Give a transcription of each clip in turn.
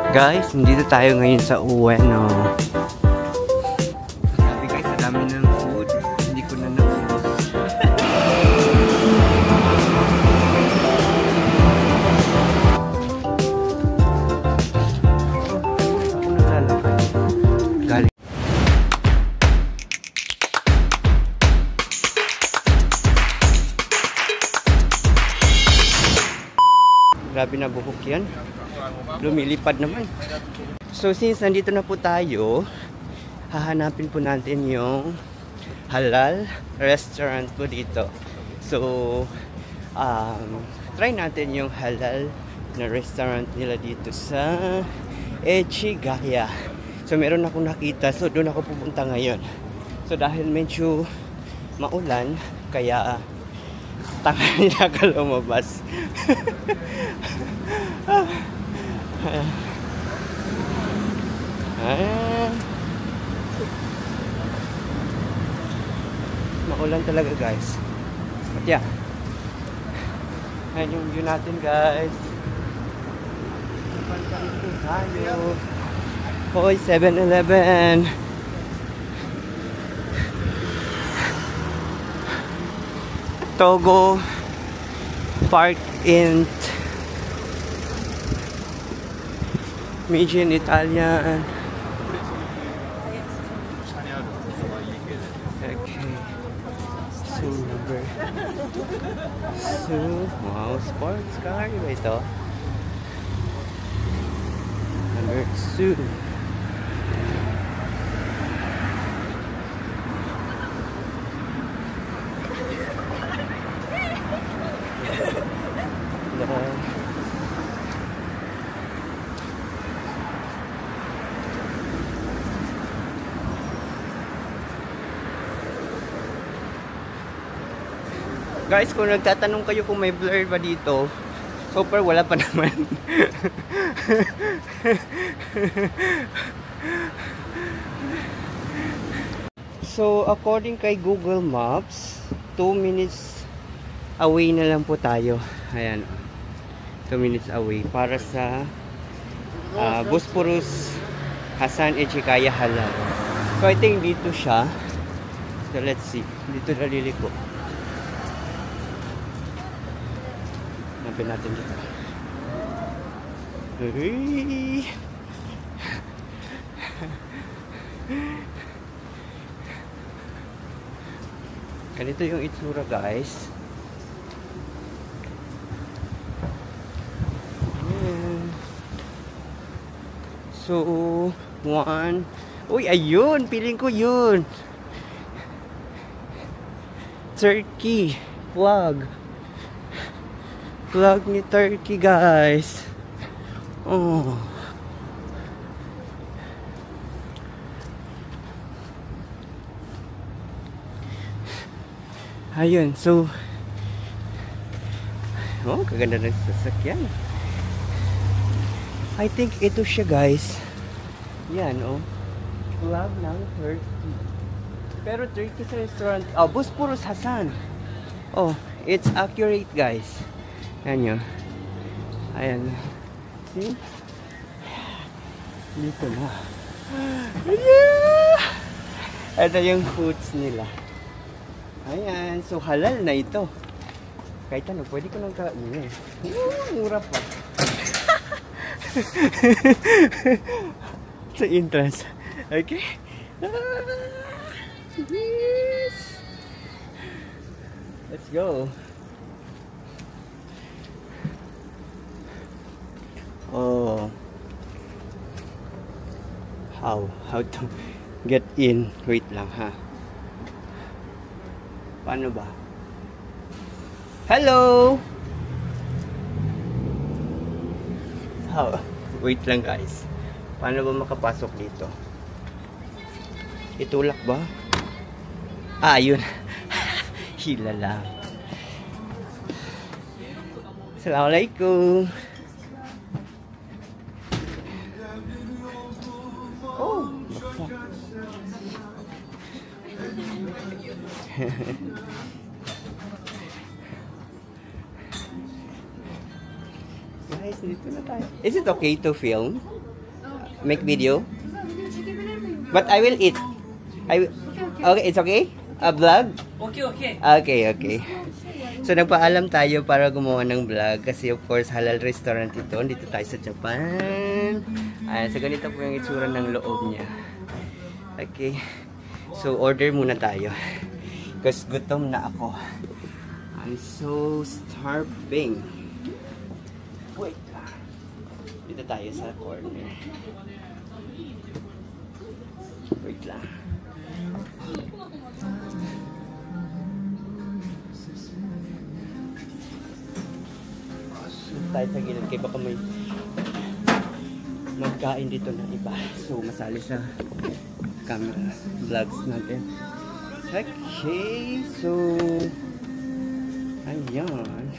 Guys, nandito tayo ngayon sa Ueno. Sabi guys, ang dami ng food. Hindi ko na naubos. Ako naglalakad. Galing. Grabe na buhok yan. Lumilipad naman. So since nandito na po tayo, hahanapin po natin yung halal restaurant po dito. So try natin yung halal na restaurant nila dito sa Echigaya. So meron akong nakita, so doon ako pupunta ngayon. So dahil medyo maulan, kaya tanghali na ka lumabas. Maulan talaga guys. But yeah, ayan yung view natin guys. Pantalito tayo. Hoy, 7-Eleven. Togo Park in Median Italian. Okay. So, wow, sports car ba ito? Number 2. Guys, kung nagtatanong kayo kung may blur ba dito, so far wala pa naman. So, according kay Google Maps, 2 minutes away na lang po tayo. Ayan. 2 minutes away para sa Bosporus Hasan Echigaya Halal. So, I think dito siya. So, let's see. Dito naliliko. Hanapin natin dito. Ganito yung itsura guys. So, one. Uy, ayun! Piling ko yun! Turkey flag. Flag ni Turkey guys. Oh. Ayun, so oh, kaganda ng sasakyan. I think ito siya guys. Yan oh. Flag ng Turkey. Pero Turkey sa restaurant. Oh, Bosporus Hasan. Oh, it's accurate guys. Yan yun. Ayan. See? Dito na. Yeah! Ito yung foods nila. Ayan. So, halal na ito. Kahit ano, pwede ko nang kainin. Mura pa. Sa entrance. Okay? Yes! Let's go. Oh, how to get in? Wait lang ha. Paano ba? Hello. How? Wait lang guys. Paano ba makapasok dito? Itulak ba? Ah, yun. Hila lang. Assalamualaikum. Guys, dito na tayo. Is it okay to film? make video? But I will eat. Okay, it's okay? A vlog? Okay. So, nagpaalam tayo para gumawa ng vlog kasi of course, halal restaurant ito. Dito tayo sa Japan. So, ganito po yung itsura ng loob niya. Okay. So, order muna tayo. Because gutom na ako. I'm so starving. Wait. Dito tayo sa corner. Wait lang. Tayo sa gilid kaya baka may magkain dito na iba. So, masali sa camera vlogs natin. Okay. So, ayan.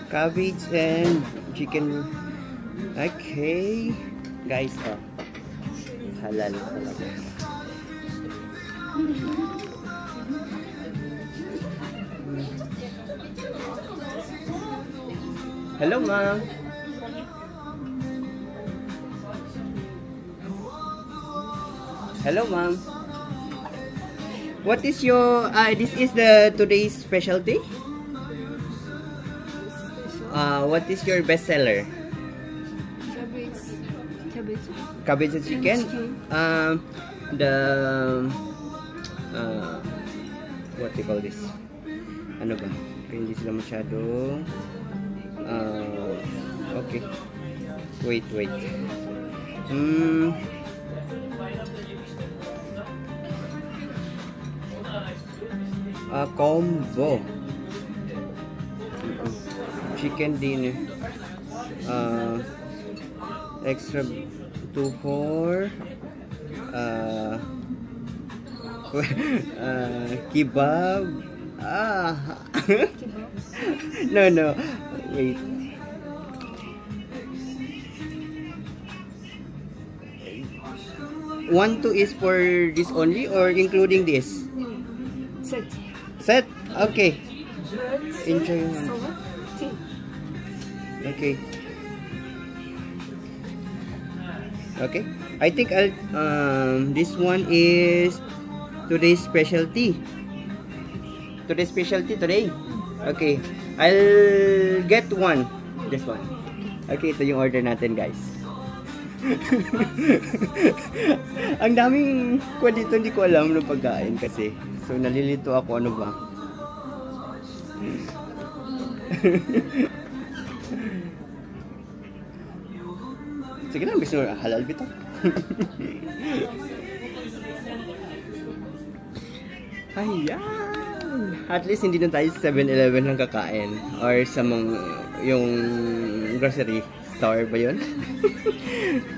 Cabbage and chicken. Okay. Guys, halal talaga. Hello, ma'am. Hello, ma'am. What is your this is the today's specialty? What is your best seller? Cabbage and chicken. The what do you call this? Ano ba? Hindi sila masyado. Okay. Wait. Combo. Chicken dinner. Extra 2 for kebab. No. Wait. One, two is for this only or including this? Set? Okay. Enjoy. Okay. I think I'll this one is today's specialty. Today. Okay. I'll get one. This one. Okay, ito yung order natin, guys. Ang daming kuha dito, hindi ko alam ng pagkain kasi. So, nalilito ako, ano ba? Sige lang, gusto mo halal bito. Ayan. At least hindi na tayo sa 7-Eleven ng kakain or sa mga yung grocery store ba yun?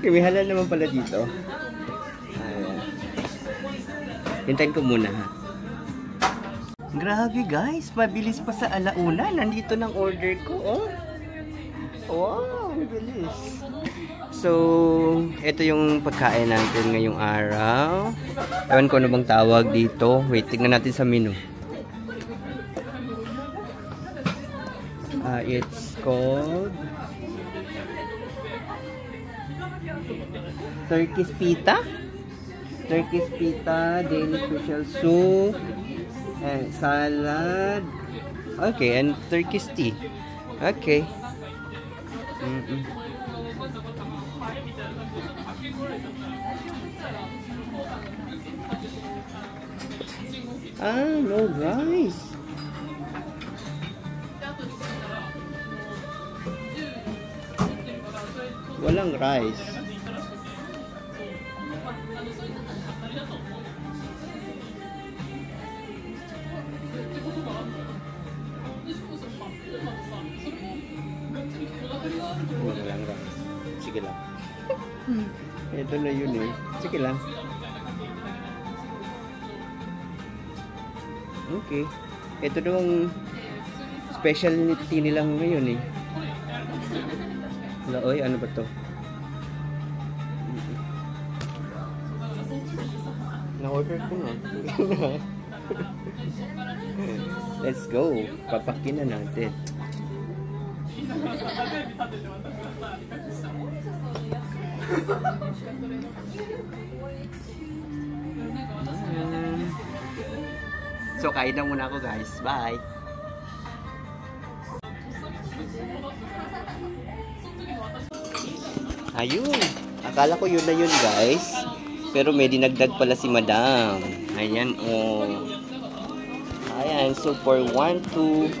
May halal naman pala dito. Ayan. Hintayin ko muna ha. Grabe guys, mabilis pa sa alauna. Nandito ng order ko, oh. Wow, bilis. So, ito yung pagkain natin ngayong araw. Ewan ko ano bang tawag dito. Wait, tignan natin sa menu. It's called Turkish pita, daily special soup, and salad. Okay, and Turkish tea. Okay. No rice. Walang rice. Walang rice. Sige lang. Ito na yun eh. Sige lang. Okay. Ito daw ang specialty nilang ngayon eh. Oy, ano ba to? Order ko na. Let's go. Papakin na natin. So, kain na muna ako guys. Bye! Ayun! Akala ko yun na yun guys. Pero may dinagdag pala si madam. Ayan oh. Ayan. So, for 1,200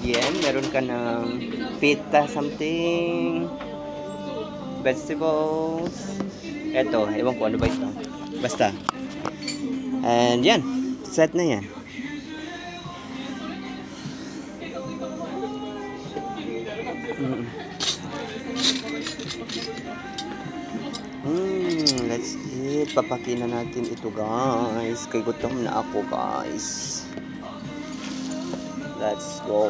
yen, meron ka ng pita something. Vegetables. Eto, ewan ko ano ba ito. Basta. And yan. Set na yan. Let's eat. Papakin na natin ito guys. Kay gutom na ako guys. Let's go.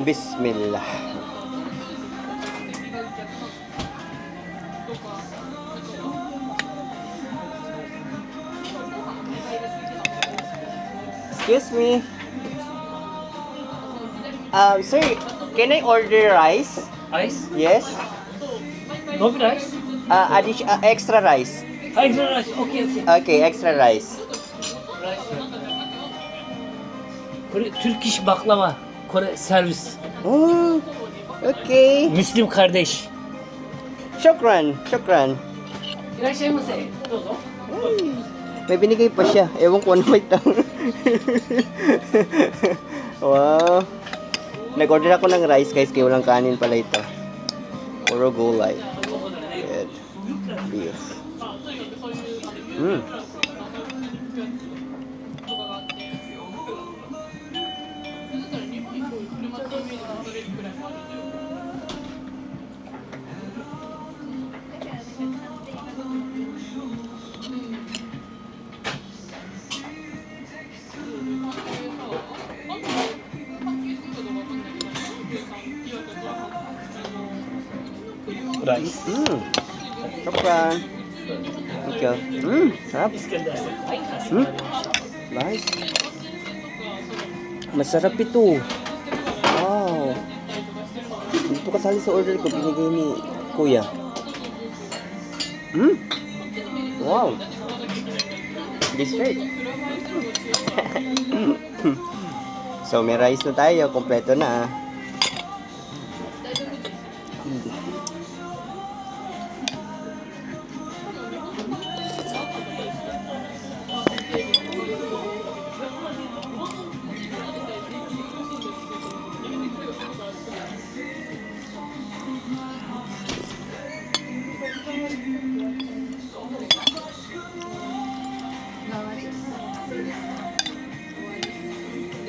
Bismillah. Excuse me. Sir, can I order rice? Rice? Yes. No rice? Extra rice. Extra rice. Okay, okay. Okay, extra rice. Kore Turkish baklava. Kore servis. Oh, okay. Müslim kardeş. Shukran, shukran. İraşaymase. Dozo. May binigay pa siya. Ewan ko ano may tao. Wow. Nag-order ako ng rice guys, kaya walang kanin pala ito. Puro gulay. Good. Beef. Rice. Shukran. Thank you. Sarap. Nice. Masarap ito. Wow. Hindi po kasali sa order ko. Binigay ni Kuya. Wow. Dessert. So, may rice na tayo. Kompleto na.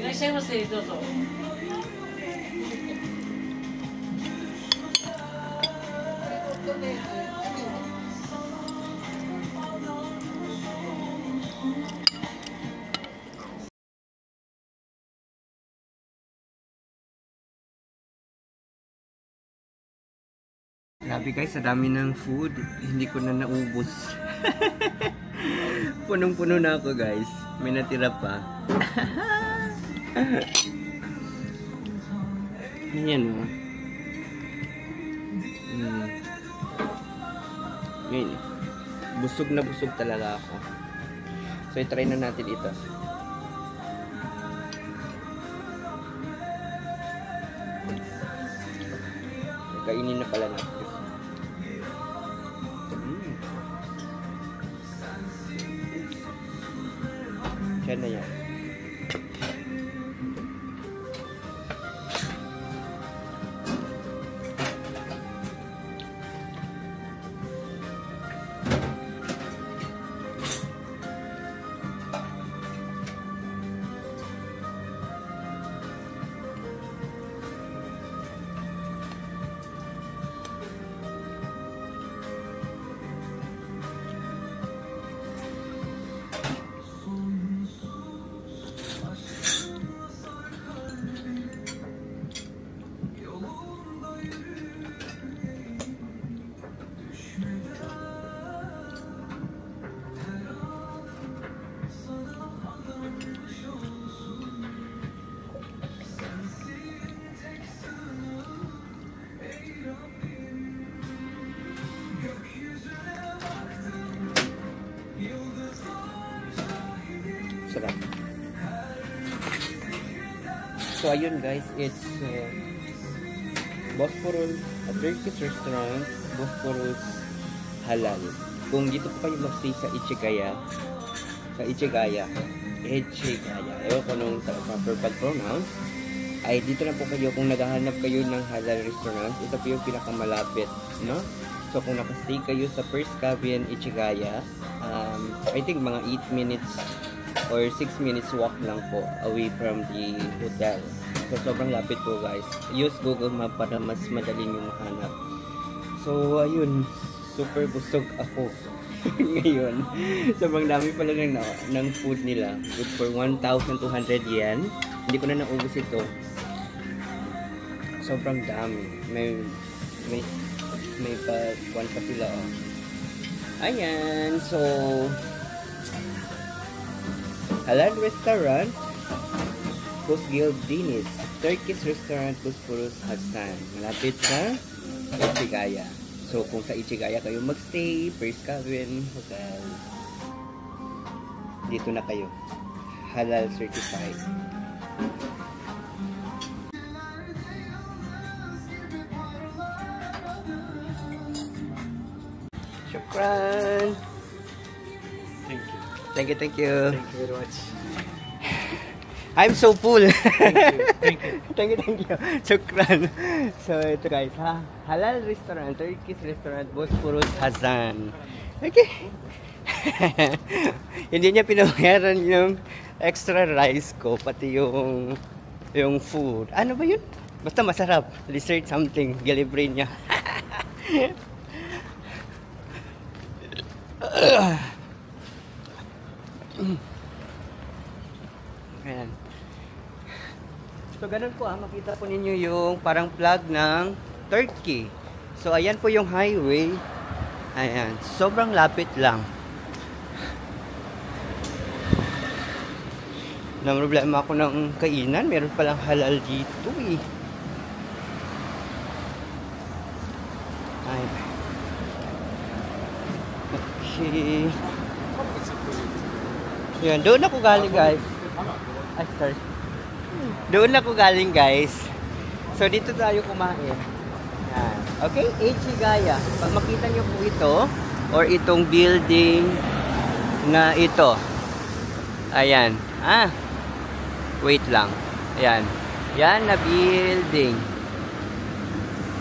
İraşaymase. Dozo. Grabe guys, sa dami ng food, hindi ko na naubos. Punong-puno na ako guys. May natira pa. Ayan o. Ngayon, busog na busog talaga ako. So, i-try na natin ito. Kainin na pala natin. Siya na yan. So ayun guys, it's Bosporus, a Turkish restaurant, Bosporus Halal. Kung dito po kayo magstay sa Ichigaya, ewan ko nung proper pag-pronounce, ay dito na po kayo kung naghahanap kayo ng halal restaurant. Ito po yung pinakamalapit, no? So kung nakastay kayo sa First Cabin, Ichigaya, I think mga 8 minutes or 6 minutes walk lang po away from the hotel. So sobrang lapit po guys. Use Google Map para mas madali nyo mahanap. So ayun, super busog ako ngayon. Sobrang dami pala ng food nila. Good for 1,200 yen. Hindi ko na naubos ito. Sobrang dami. May pa sila. Oh. Ayan. So halal restaurant, Kusgildiniz, Turkish restaurant, Bosporus Hasan. Malapit sa Ichigaya. So, kung sa Ichigaya kayo magstay, First Cabin Hotel, dito na kayo. Halal certified. Shukran! Thank you. Thank you, thank you. Thank you very much. I'm so full. Thank you. Thank you. Shukran. So, ito guys, ha? Halal restaurant, Turkish restaurant, Bosporus Hasan. Okay. Hindi niya pinabayaran yung extra rice ko, pati yung food. Ano ba yun? Basta masarap. Dessert something. Delivery niya. Ayan. So, ganun po makita po ninyo yung parang flag ng Turkey. So, ayan po yung highway. Ayan. Sobrang lapit lang. Nang problema ako ng kainan. Meron palang halal dito eh. Ay. Okay. Yan. Doon ako galing guys. Ay, sorry. Doon ako galing guys. So dito tayo kumain. Yan. Okay, Ichigaya. Pag makita nyo po ito or itong building na ito. Ayan. Wait lang. Ayan. Yan na building.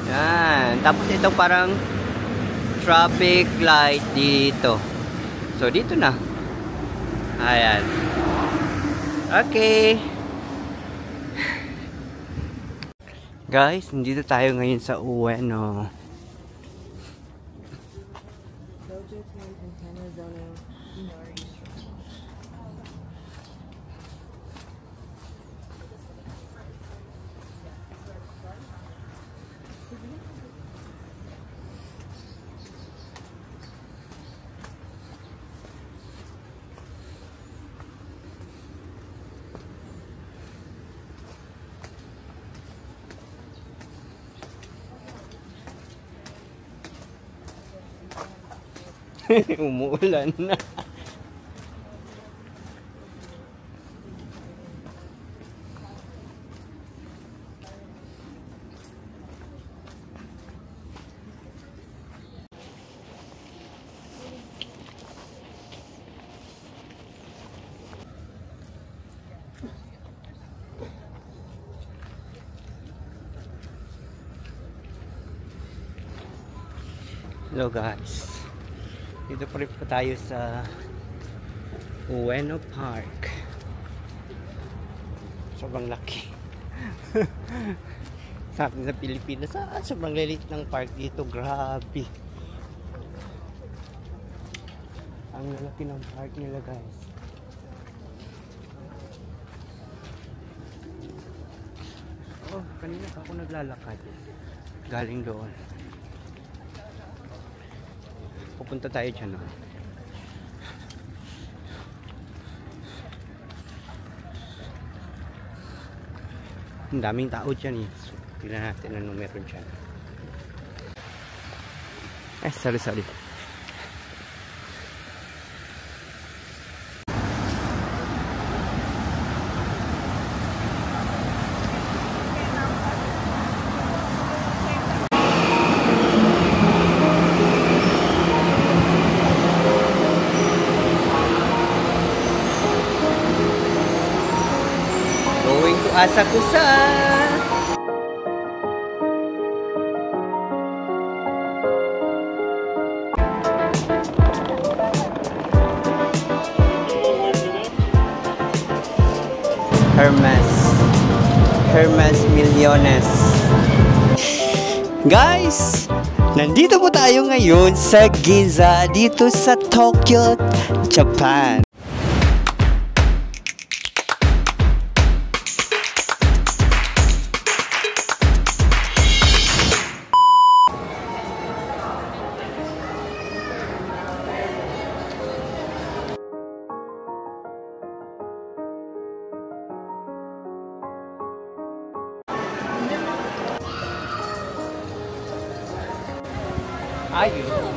Yan. Tapos itong parang traffic light dito. So dito na. Ayan. Okay. Guys, nandito tayo ngayon sa Ueno. Umuulan na. Hello guys. Dito pa rin po tayo sa Ueno Park. Sobrang laki. Sa atin sa Pilipinas, sobrang lilit ng park dito. Grabe. Ang lalaki ng park nila guys. Oh, kanina pa ako naglalakad. Galing doon. Pupunta tayo dyan. Ang daming tao dyan eh. So, tignan natin anong meron dyan. Sorry. Asakusa! Hermes Millones. Guys, nandito po tayo ngayon sa Ginza, dito sa Tokyo, Japan. Ayun.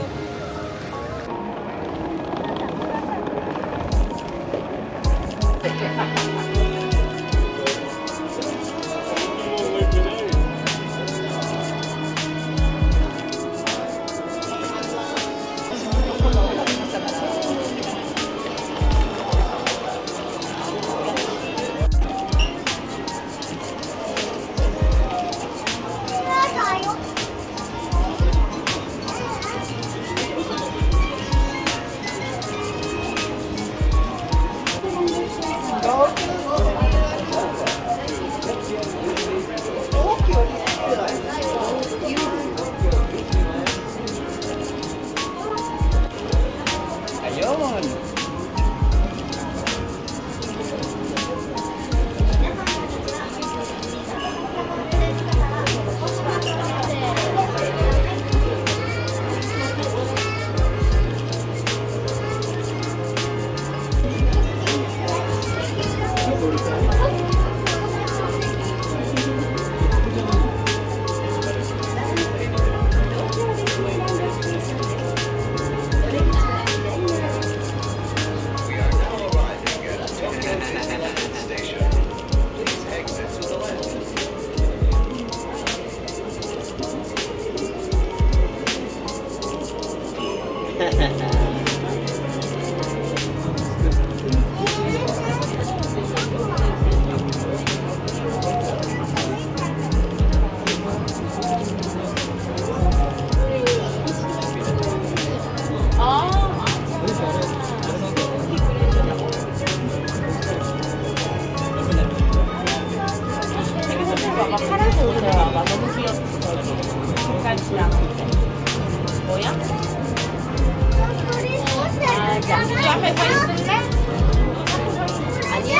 뭐야? 앞에 서 있을래? 아니야?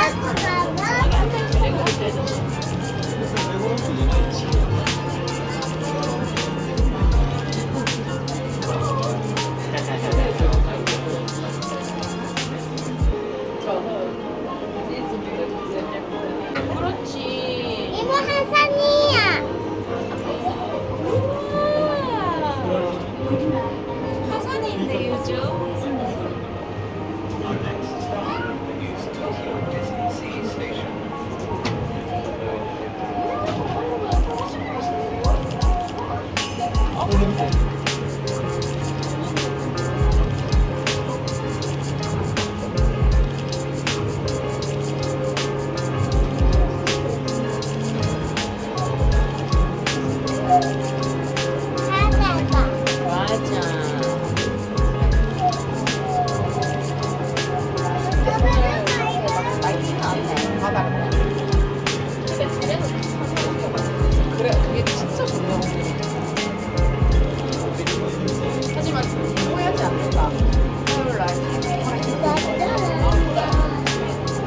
그렇지. 이모 하산이야. 화산이 있네 요즘. 그래, 그게 진짜 좋네요. 하지만 후회하지 않는다. 토요일 날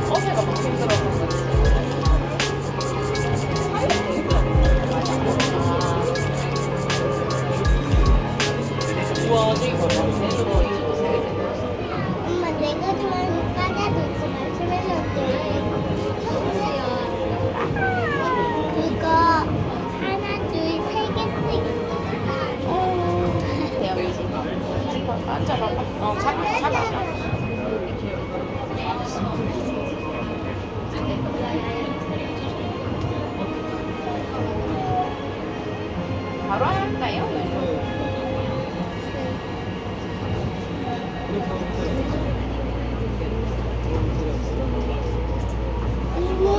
어제가 너무 힘들어서 그렇지. 우와, 저기 봐봐. 제주도 25세. 엄마 내가 좋아하는 과자도 있어. 마시멜로도 그거 하나 둘 3개씩. 내가 요즘 앉아봐봐. 잡아. 바로 할까요? 우와.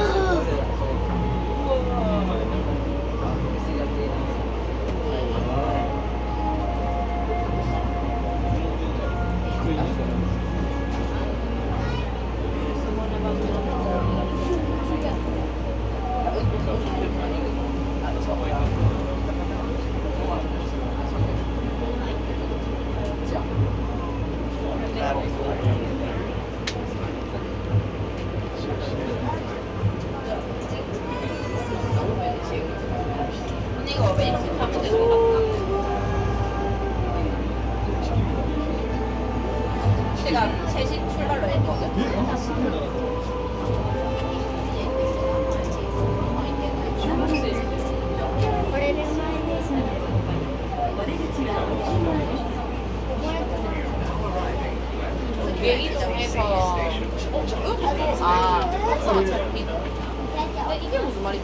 이게 무슨 말이야?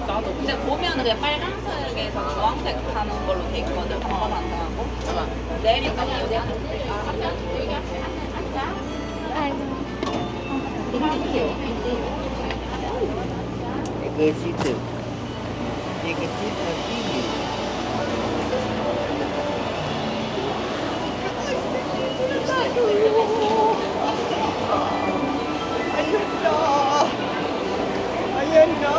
나도. 근데 보면은 그냥 빨간색에서 주황색 하는 걸로 돼 있거든. 한번 안 나가고. 내리면 여기 한 명? 여기 앞에 앉아. 아이고. Ke situ. Dia ke situ sini. Ayun na. Ayun na.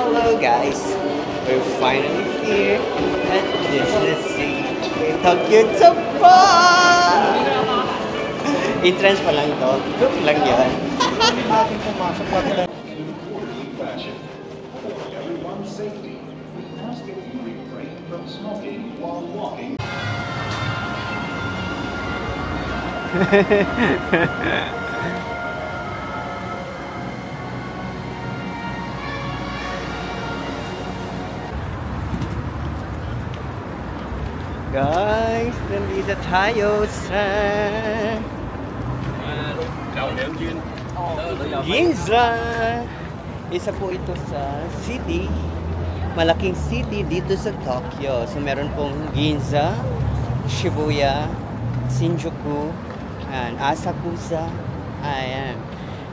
Hello guys. We're finally here at Disney Tokyo Japan. Entrance pa lang to. Look lang yan. Everyone's safety. Ask if you refrain from smoking while walking. Guys, nandito tayo sa Ginza. Isa po ito sa city. Malaking city dito sa Tokyo. So meron pong Ginza, Shibuya, Shinjuku, and Asakusa. Ayan.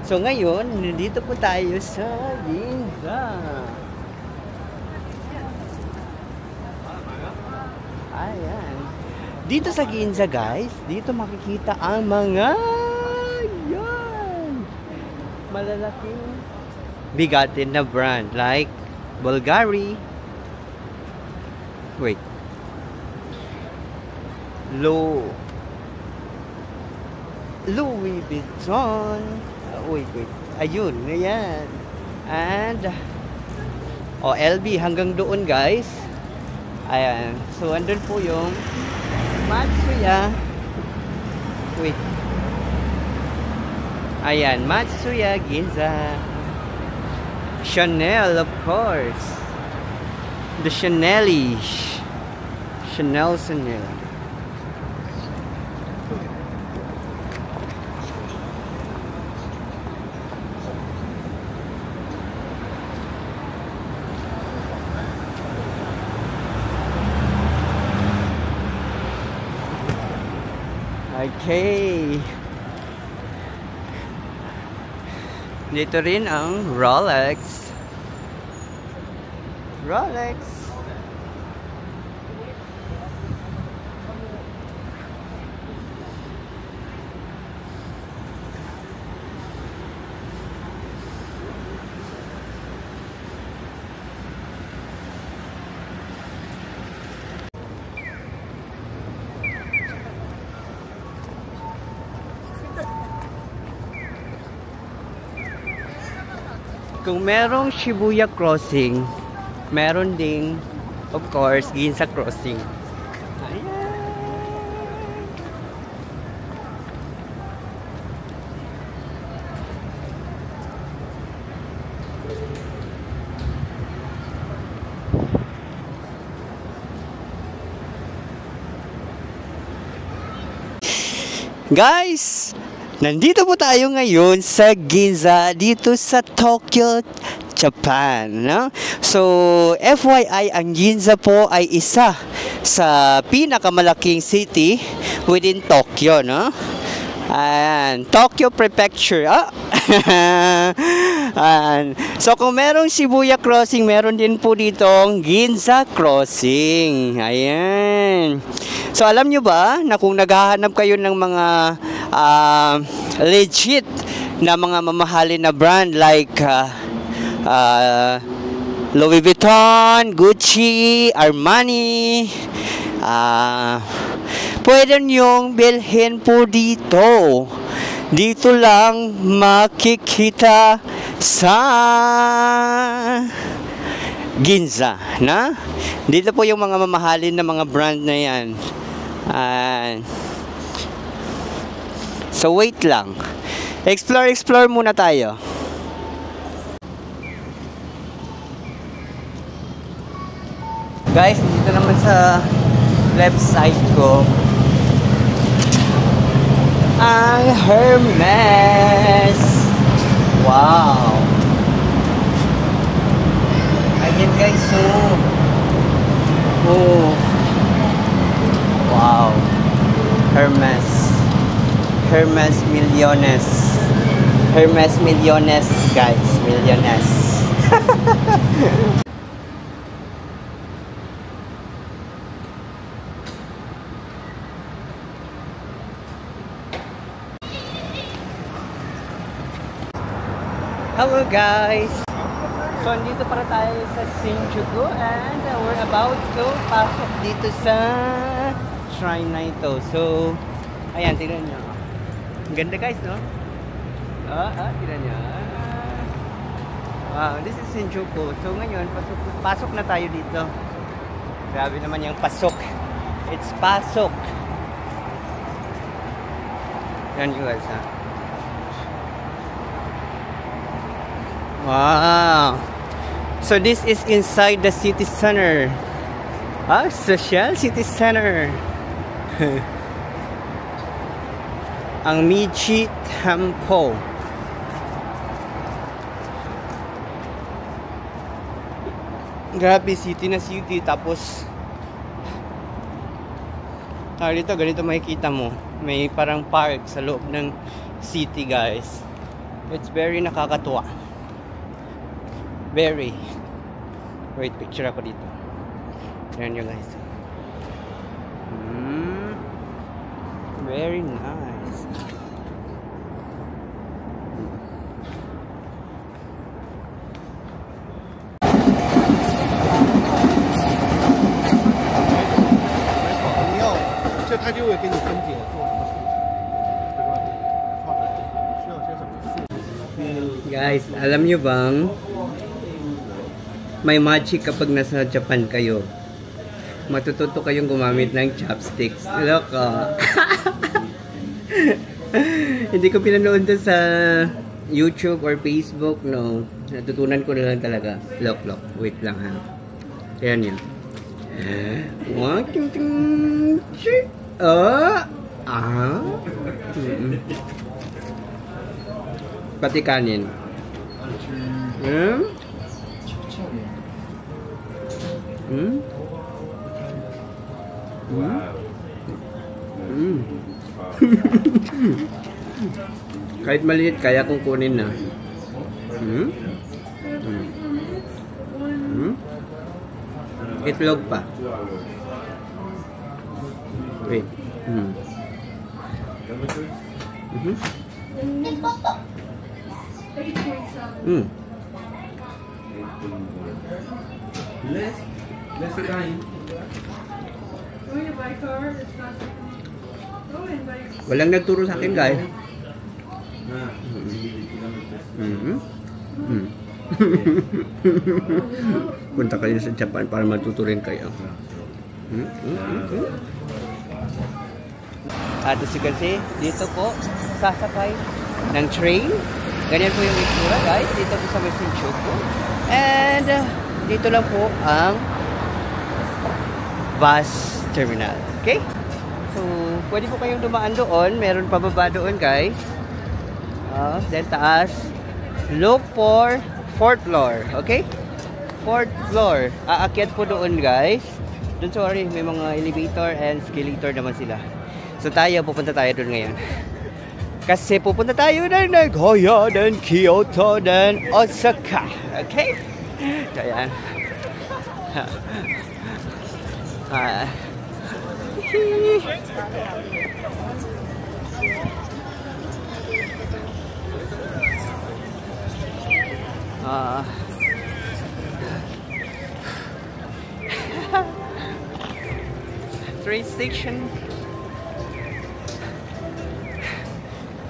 So ngayon, nandito po tayo sa Ginza. Ayan. Dito sa Ginza guys, dito makikita ang mga yan, malalaking bigatin na brand like Bulgari, Louis Vuitton, ayun, ayan, and LV hanggang doon guys. Ayan. So, andun po yung Matsuya. Ayan. Matsuya Ginza. Chanel, of course. The Chanel-ish. Chanel. Okay. Dito rin ang Rolex. Kung merong Shibuya Crossing, meron ding, of course, Ginza Crossing. Ayan. Guys! Nandito po tayo ngayon sa Ginza, dito sa Tokyo, Japan. No? So, FYI, ang Ginza po ay isa sa pinakamalaking city within Tokyo. No? Ayan, Tokyo Prefecture. So, kung merong Shibuya Crossing, meron din po ditong Ginza Crossing. Ayan. So, alam nyo ba na kung naghahanap kayo ng mga legit na mga mamahalin na brand like Louis Vuitton, Gucci, Armani, pwede nyong bilhin po dito. Dito lang makikita sa Ginza, na? Dito po yung mga mamahalin na mga brand na yan. So wait lang. Explore muna tayo. Guys, dito naman sa left side ko, ang Hermes. Wow. Ayan guys, so oh. Wow. Hermes. Hermes Millones. Hermes Millones, guys. Millones. Hello guys! So, andito para tayo sa Shinjuku and we're about to pasok dito sa shrine na ito. So, ayan, tignan nyo. Ang ganda guys, no? Tignan nyo. Wow, this is Shinjuku. So, ngayon, pasok na tayo dito. Grabe naman yung pasok. It's pasok. Yan nyo guys, ha? Wow! So this is inside the city center. Social city center. Ang Michi Temple. Grabe, city na city. Tapos dito, ganito makikita mo. May parang park sa loob ng city, guys. It's very nakakatuwa. Very. Wait, picture ako dito. Ayan nyo guys. Very nice. Guys, alam nyo bang may magic kapag nasa Japan kayo? Matututo kayong gumamit ng chopsticks. Loko. Hindi ko pinanood doon sa YouTube or Facebook, no. Natutunan ko na lang talaga. Lok. Wait lang ha. Ayan yun. Pati kanin. Kahit maliit, kaya kong kunin na. Itlog pa. Wait. Walang nagturo sa akin, guys. Punta kayo sa Japan para matuturin kayo. At as you can see, dito po sasakay ng train. Ganyan po yung itsura, guys. Dito po sa Shinjuku. And dito lang po ang bus terminal. Okay? So, pwede po kayong dumaan doon. Meron pababa doon, guys. Then taas. Look for 4th floor. Okay? 4th floor. Aakyat po doon, guys. Doon, sorry, may mga elevator and escalator naman sila. So, pupunta tayo doon ngayon. Kasi pupunta tayo ng Nagoya, then Kyoto, then Osaka. Okay? Ayan. Train station.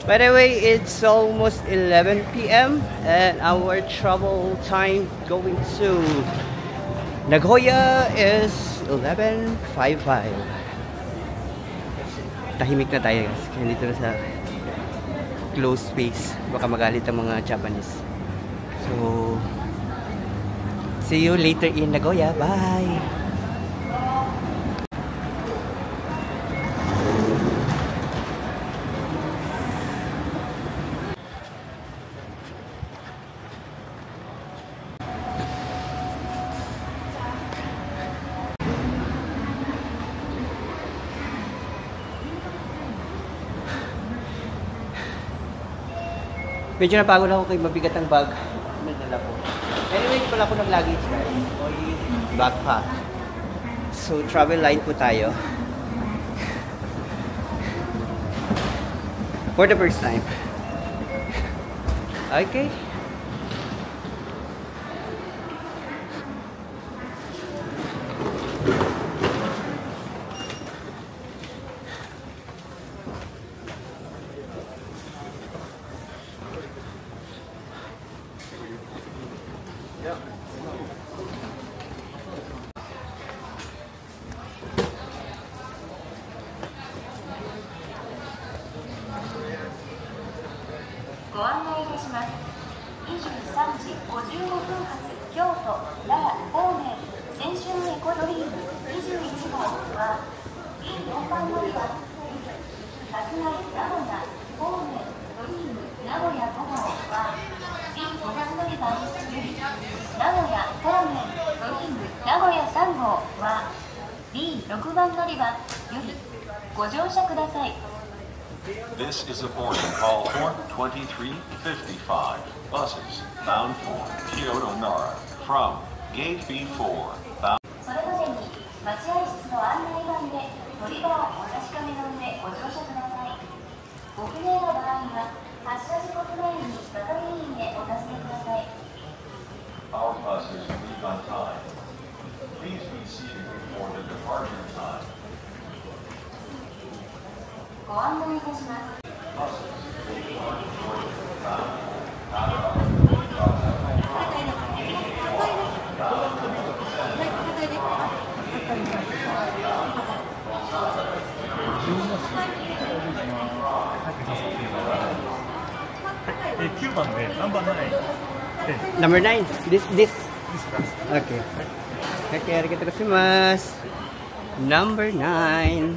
By the way, it's almost 11 p.m. and our travel time going to Nagoya is 11:55. Tahimik na tayo guys. Kaya dito na sa closed space. Baka magalit ang mga Japanese. So, see you later in Nagoya. Bye! Medyo napagod ako kay mabigat ang bag. Nadala ko. Anyway, hindi pala ako nag-luggage guys. O backpack. So, travel line po tayo. For the first time. Okay. This is a boarding call for 2355 buses bound for Kyoto Nara from Gate B4 bound. それまでに待合室の案内板で乗り場をお確かめの上ご乗車ください。ご不明の場合は発車時刻前に係員へお尋ねください。 Our buses leave on time. Please be seated before the departure time. ご案内いたします。 9番でナンバー9。 Number 9. This. Okay. Okay, arigatou gozaimasu. Number 9.